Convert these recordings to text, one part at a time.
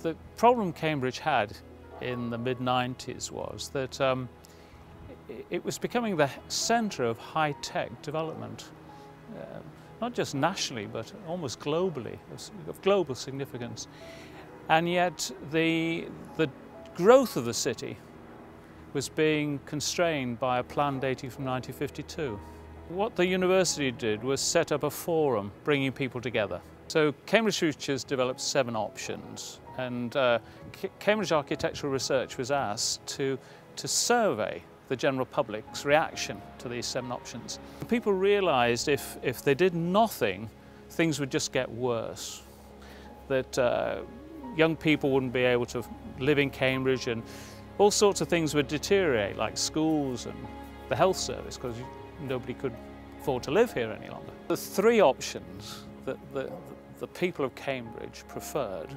The problem Cambridge had in the mid-90s was that it was becoming the centre of high-tech development, not just nationally but almost globally, of global significance. And yet the growth of the city was being constrained by a plan dating from 1952. What the university did was set up a forum bringing people together. So Cambridge Futures developed 7 options, and Cambridge Architectural Research was asked to survey the general public's reaction to these 7 options. People realised if they did nothing, things would just get worse. That young people wouldn't be able to live in Cambridge, and all sorts of things would deteriorate, like schools and the health service, because nobody could afford to live here any longer. The 3 options that the people of Cambridge preferred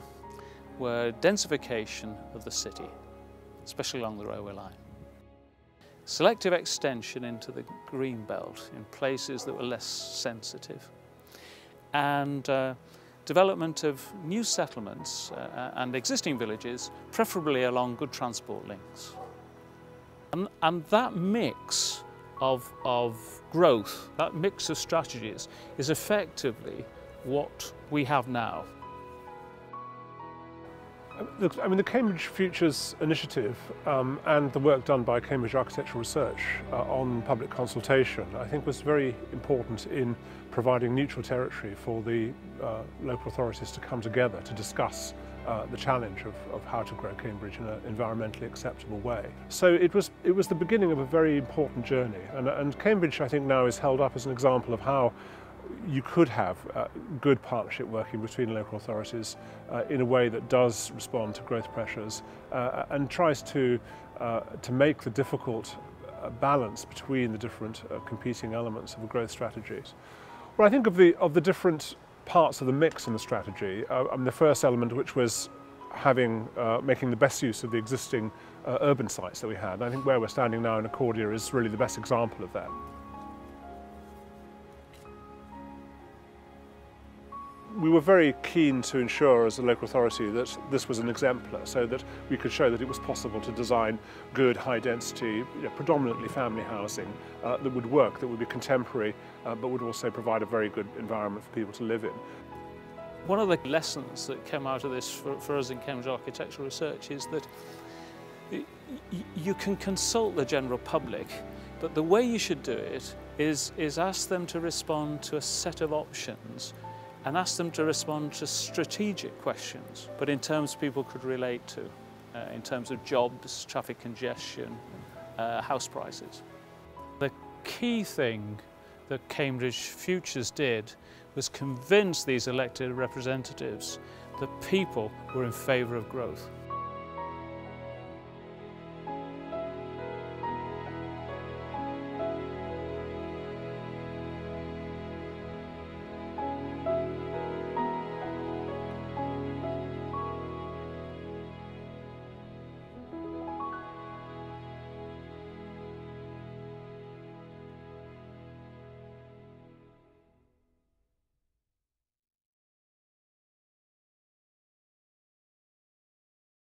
were densification of the city, especially along the railway line, selective extension into the green belt in places that were less sensitive, and development of new settlements and existing villages, preferably along good transport links. And that mix of growth, that mix of strategies, is effectively what we have now. Look, I mean, the Cambridge Futures Initiative and the work done by Cambridge Architectural Research on public consultation, I think, was very important in providing neutral territory for the local authorities to come together to discuss the challenge of how to grow Cambridge in an environmentally acceptable way. So it was the beginning of a very important journey, and Cambridge, I think, now is held up as an example of how you could have good partnership working between local authorities in a way that does respond to growth pressures and tries to make the difficult balance between the different competing elements of a growth strategy. Well, I think of the different parts of the mix in the strategy, the first element, which was making the best use of the existing urban sites that we had. I think where we're standing now in Accordia is really the best example of that. We were very keen to ensure as a local authority that this was an exemplar, so that we could show that it was possible to design good, high-density, predominantly family housing that would work, that would be contemporary, but would also provide a very good environment for people to live in. One of the lessons that came out of this for us in Cambridge Architectural Research is that you can consult the general public, but the way you should do it is ask them to respond to a set of options and ask them to respond to strategic questions, but in terms people could relate to, in terms of jobs, traffic congestion, house prices. The key thing that Cambridge Futures did was convince these elected representatives that people were in favour of growth.